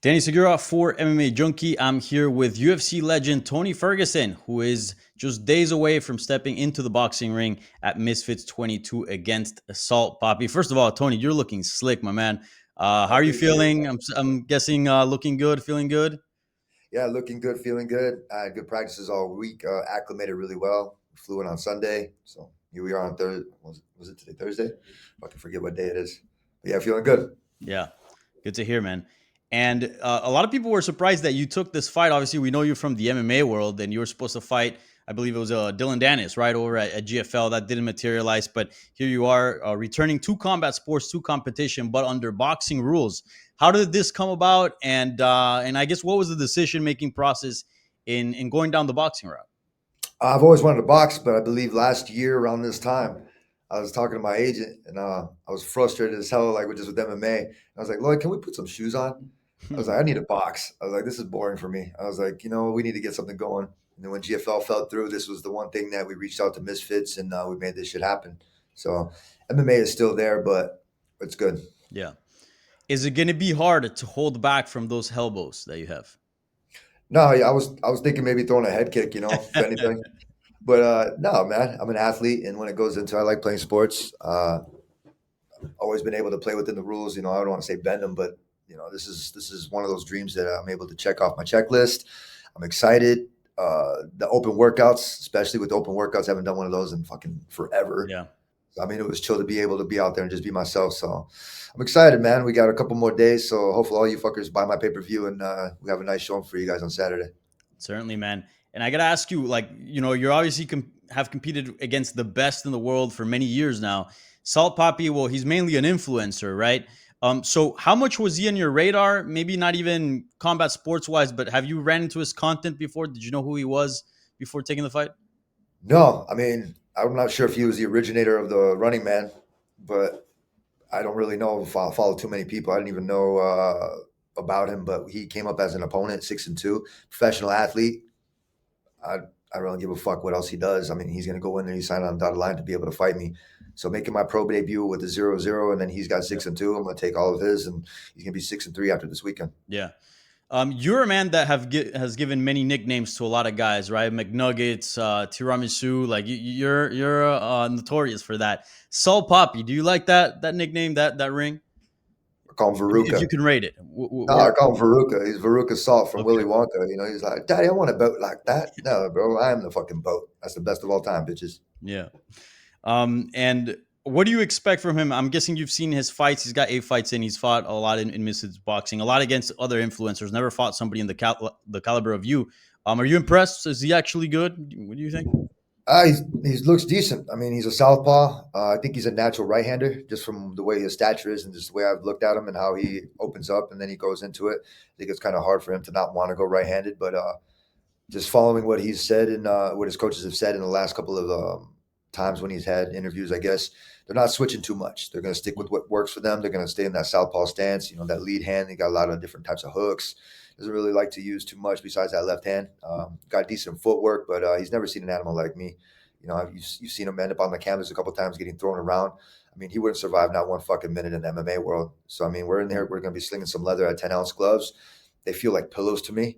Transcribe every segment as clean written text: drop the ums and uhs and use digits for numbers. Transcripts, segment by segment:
Danny Segura for MMA Junkie. I'm here with UFC legend Tony Ferguson, who is just days away from stepping into the boxing ring at Misfits 22 against Saul Poppy. First of all, Tony, you're looking slick, my man. How I are you appreciate it, feeling? man. I'm guessing looking good, feeling good. Yeah, looking good, feeling good. I had good practices all week. Acclimated really well. Flew in on Sunday, so here we are on Thursday. Was it today? Thursday? I can forget what day it is. But yeah, feeling good. Yeah, good to hear, man. And a lot of people were surprised that you took this fight. Obviously, we know you from the MMA world, and you were supposed to fight. I believe it was Dylan Dennis, right over at GFL. That didn't materialize, but here you are, returning to combat sports, to competition, but under boxing rules. How did this come about? And I guess what was the decision making process in going down the boxing route? I've always wanted to box, but I believe last year around this time, I was talking to my agent, and I was frustrated as hell, like with MMA. I was like, Lloyd, can we put some shoes on? I was like, I need a box. I was like, this is boring for me. I was like, we need to get something going. And then when GFL fell through, this was the one thing that we reached out to Misfits, and we made this shit happen. So MMA is still there, but it's good. Yeah. Is it going to be hard to hold back from those elbows that you have? No, yeah, I was thinking maybe throwing a head kick, if anything. But no, man, I'm an athlete, and when it goes into, I like playing sports. Always been able to play within the rules. I don't want to say bend them, but this is one of those dreams that I'm able to check off my checklist. I'm excited. The open workouts, especially with open workouts, I haven't done one of those in fucking forever. Yeah. I mean, it was chill to be able to be out there and just be myself. So I'm excited, man. We got a couple more days, so hopefully all you fuckers buy my pay per view, and we have a nice showing for you guys on Saturday. Certainly, man. And I gotta ask you, like, you're obviously have competed against the best in the world for many years now. Salt Poppy, well, he's mainly an influencer, right? So how much was he on your radar? Maybe not even combat sports wise, but have you ran into his content before? Did you know who he was before taking the fight? No, I mean, I'm not sure if he was the originator of the Running Man, but I don't really know if I follow too many people. I didn't even know about him, but he came up as an opponent, 6-2, professional athlete. I I don't really give a fuck what else he does. I mean, he's gonna go in there, he signed on the dotted line to be able to fight me. So making my pro debut with a 0-0, and then he's got Yeah. 6-2. I'm gonna take all of his, and he's gonna be 6-3 after this weekend. Yeah. You're a man that has given many nicknames to a lot of guys, right? McNuggets, Tiramisu, like you're notorious for that. Saul Poppy, do you like that nickname, that ring? I call him If Veruca. you can rate it, No, I call him Veruca. He's Veruca Salt from okay, Willy Wonka. He's like, Daddy, I want a boat like that. No, bro, I am the fucking boat. That's the best of all time, bitches. yeah. And what do you expect from him? I'm guessing you've seen his fights. He's got 8 fights in. He's fought a lot in Misfits Boxing, a lot against other influencers. Never fought somebody in the caliber of you. Are you impressed? Is he actually good? What do you think? He looks decent. I mean, he's a southpaw. I think he's a natural right-hander, just from the way his stature is and just the way I've looked at him and how he opens up and then he goes into it. I think it's kind of hard for him to not want to go right-handed, but just following what he's said and what his coaches have said in the last couple of times when he's had interviews, I guess they're not switching too much. They're going to stick with what works for them. They're going to stay in that southpaw stance. That lead hand. He got a lot of different types of hooks. Doesn't really like to use too much besides that left hand. Got decent footwork, but he's never seen an animal like me. You've seen him end up on the canvas a couple times getting thrown around. I mean, he wouldn't survive not one fucking minute in the MMA world. So, I mean, we're in there. We're going to be slinging some leather at 10-ounce gloves. They feel like pillows to me.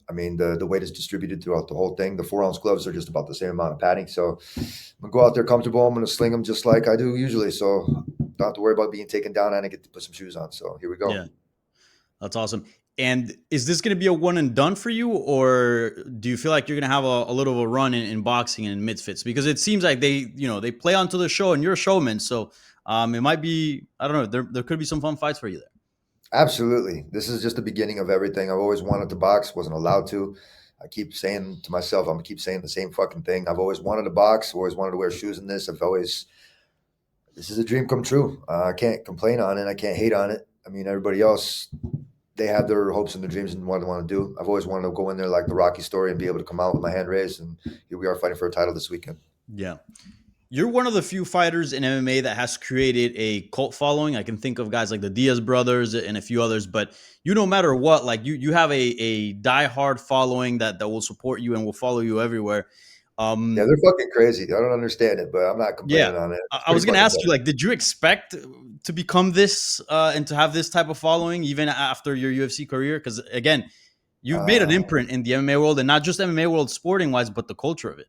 I mean, the weight is distributed throughout the whole thing. The 4-ounce gloves are just about the same amount of padding. So I'm gonna go out there comfortable. I'm gonna sling them just like I do usually. So don't have to worry about being taken down, and I get to put some shoes on. So here we go. Yeah, that's awesome. And is this going to be a one and done for you, or do you feel like you're going to have a little of a run in boxing and Misfits? Because it seems like they play onto the show, and you're a showman, so it might be, I don't know, there could be some fun fights for you there. Absolutely. This is just the beginning of everything. I've always wanted to box, wasn't allowed to. I keep saying to myself, I'm gonna keep saying the same fucking thing. I've always wanted to box, always wanted to wear shoes in this. This is a dream come true. I can't complain on it. I can't hate on it. I mean, everybody else, they have their hopes and their dreams and what they want to do. I've always wanted to go in there like the Rocky story and be able to come out with my hand raised. And here we are fighting for a title this weekend. Yeah. You're one of the few fighters in MMA that has created a cult following. I can think of guys like the Diaz brothers and a few others, but no matter what, like you have a diehard following that will support you and will follow you everywhere. Yeah, Um, they're fucking crazy. I don't understand it, but I'm not yeah, complaining on it. It's I pretty was gonna fucking ask you, dope. like, did you expect to become this and to have this type of following even after your UFC career? Because again, you've made an Uh, imprint in the MMA world, and not just MMA world, sporting wise, but the culture of it.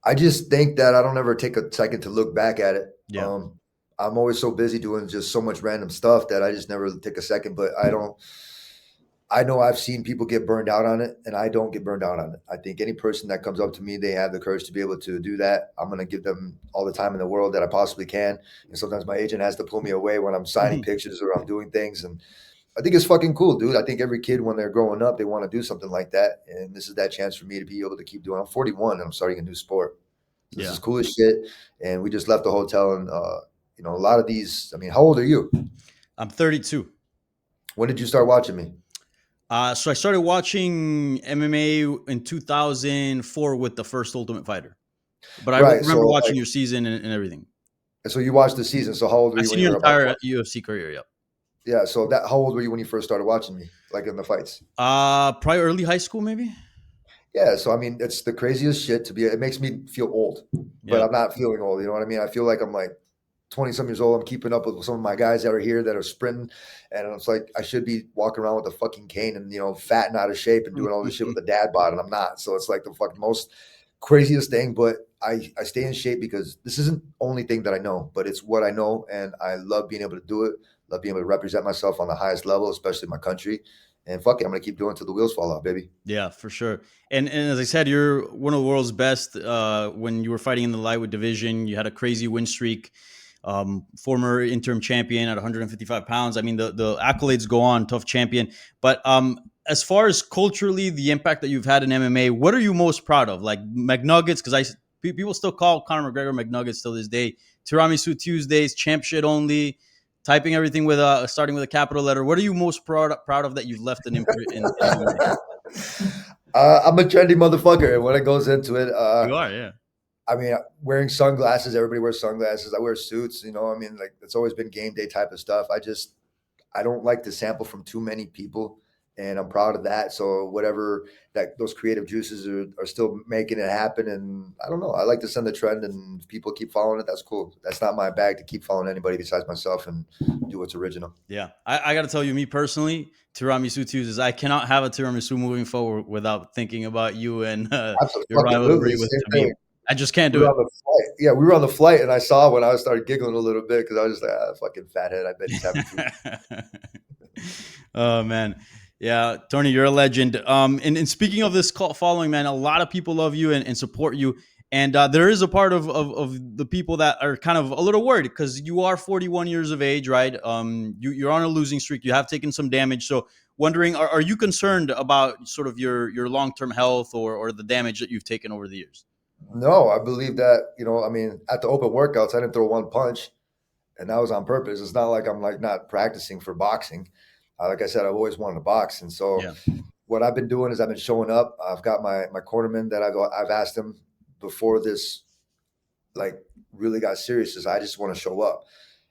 I just think that I don't ever take a second to look back at it. Yeah. I'm always so busy doing just so much random stuff that I just never take a second. But I don't. I know I've seen people get burned out on it, and I don't get burned out on it. I think any person that comes up to me, they have the courage to be able to do that. I'm going to give them all the time in the world that I possibly can. And sometimes my agent has to pull me away when I'm signing pictures or I'm doing things. And I think it's fucking cool, dude. I think every kid, when they're growing up, they want to do something like that. And this is that chance for me to be able to keep doing. I'm 41 and I'm starting a new sport. So this is Yeah. cool as shit. And we just left the hotel and, a lot of these. I mean, how old are you? I'm 32. When did you start watching me? So I started watching MMA in 2004 with the first Ultimate Fighter, but I Right. remember So, watching your season and everything. you watched the season. So how old were I've you when seen you your were about to entire watch? UFC career. Yep. Yeah. So how old were you when you first started watching me, like in the fights? Probably early high school, maybe. Yeah. So I mean, it's the craziest shit to be. It makes me feel old, but Yeah. I'm not feeling old. You know what I mean? I feel like I'm like 20 some years old. I'm keeping up with some of my guys that are here that are sprinting. And it's like I should be walking around with a fucking cane and, fat and out of shape and doing all this shit with a dad bod. And I'm not. So it's like the fucking most craziest thing. But I stay in shape because this isn't the only thing that I know, but it's what I know. And I love being able to do it. Love being able to represent myself on the highest level, especially my country. And fuck it, I'm going to keep doing it till the wheels fall off, baby. Yeah, for sure. And as I said, you're one of the world's best. When you were fighting in the lightweight division, you had a crazy win streak. Former interim champion at 155 pounds. I mean, the accolades go on. Tough champion. But as far as culturally, the impact that you've had in MMA, what are you most proud of? Like McNuggets, because people still call Conor McGregor McNuggets till this day. Tiramisu Tuesdays, champ shit only. Typing everything with starting with a capital letter. What are you most proud of that you've left an imprint in MMA? I'm a trendy motherfucker. And when it goes into it, You are, yeah. I mean, wearing sunglasses, everybody wears sunglasses. I wear suits, I mean, like it's always been game day type of stuff. I don't like to sample from too many people, and I'm proud of that. So whatever that those creative juices are still making it happen. And I don't know. I like to send the trend, and if people keep following it. That's cool. That's not my bag to keep following anybody besides myself and do what's original. Yeah, I got to tell you, me personally, tiramisu Tuesdays. I cannot have a tiramisu moving forward without thinking about you and your Absolutely, rivalry with same Khabib. thing. I just can't We do were it. on the flight. Yeah, we were on the flight, and I saw when I started giggling a little bit because I was just like, fucking fathead. I bet he's having food. Oh man, yeah, Tony, you're a legend. And speaking of this cult following, man, a lot of people love you and support you. And there is a part of the people that are kind of a little worried because you are 41 years of age, right? You're on a losing streak. You have taken some damage. So wondering, are you concerned about sort of your long-term health or the damage that you've taken over the years? No, I believe that, I mean, at the open workouts, I didn't throw one punch, and that was on purpose. It's not like I'm like not practicing for boxing. Like I said, I've always wanted to box. And so Yeah, what I've been doing is I've been showing up. I've got my cornerman that I've asked him before this like really got serious is I just want to show up.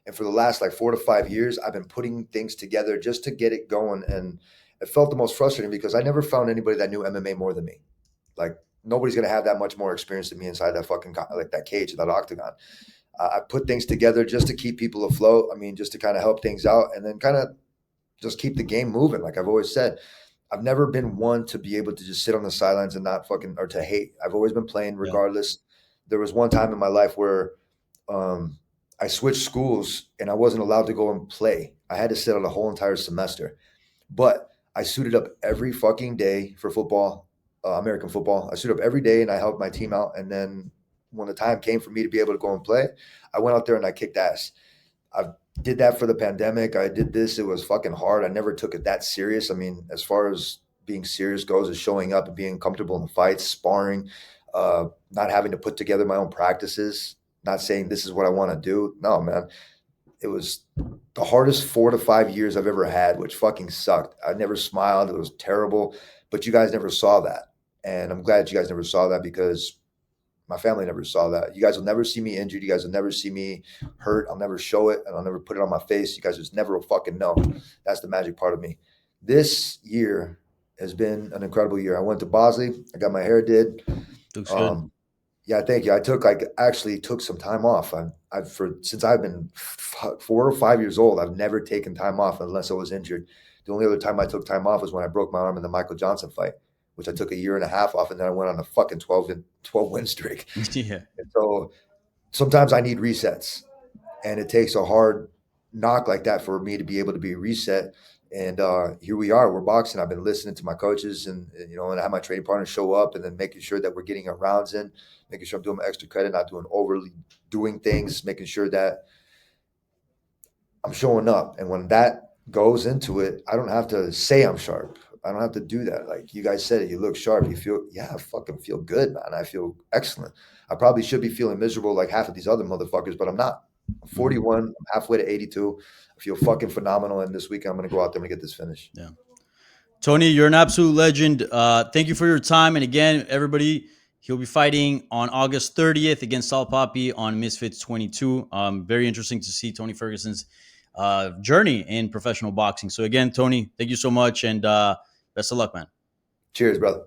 And for the last like 4 to 5 years, I've been putting things together just to get it going. And it felt the most frustrating because I never found anybody that knew MMA more than me. Like nobody's gonna have that much more experience than me inside that fucking like that cage, that octagon. I put things together just to keep people afloat. I mean, just to kind of help things out, and then kind of just keep the game moving. Like I've always said, I've never been one to be able to just sit on the sidelines and not fucking or to hate. I've always been playing yeah, regardless. There was one time in my life where um, I switched schools and I wasn't allowed to go and play. I had to sit out a whole entire semester. But I suited up every fucking day for football, American football. I suited up every day and I helped my team out. And then when the time came for me to be able to go and play, I went out there and I kicked ass. I did that for the pandemic. I did this. It was fucking hard. I never took it that serious. I mean, as far as being serious goes, is showing up and being comfortable in the fights, sparring, not having to put together my own practices, not saying this is what I want to do. No, man. It was the hardest 4 to 5 years I've ever had, which fucking sucked. I never smiled. It was terrible, but you guys never saw that. And I'm glad you guys never saw that because my family never saw that. You guys will never see me injured. You guys will never see me hurt. I'll never show it and I'll never put it on my face. You guys just never will fucking know. That's the magic part of me. This year has been an incredible year. I went to Bosley. I got my hair did. Looks good. Um, yeah, thank you. I actually took some time off. I've for since I've been 4 or 5 years old. I've never taken time off unless I was injured. The only other time I took time off was when I broke my arm in the Michael Johnson fight, which I took a year and a half off, and then I went on a fucking 12 win streak. Yeah. And so sometimes I need resets, and it takes a hard knock like that for me to be able to be reset. And here we are. We're boxing. I've been listening to my coaches, and I have my training partners show up, and then making sure that we're getting our rounds in, making sure I'm doing my extra credit, not doing overly doing things, making sure that I'm showing up. And when that goes into it, I don't have to say I'm sharp. I don't have to do that. Like you guys said it, you look sharp. You feel, yeah, I fucking feel good, man. I feel excellent. I probably should be feeling miserable like half of these other motherfuckers, but I'm not. I'm Mhm. 41. I'm halfway to 82. I feel fucking phenomenal. And this weekend, I'm going to go out there and get this finish. Yeah. Tony, you're an absolute legend. Thank you for your time. And again, everybody, he'll be fighting on August 30th against Saul Poppy on Misfits 22. Very interesting to see Tony Ferguson's journey in professional boxing. So again, Tony, thank you so much, and best of luck, man. Cheers, brother.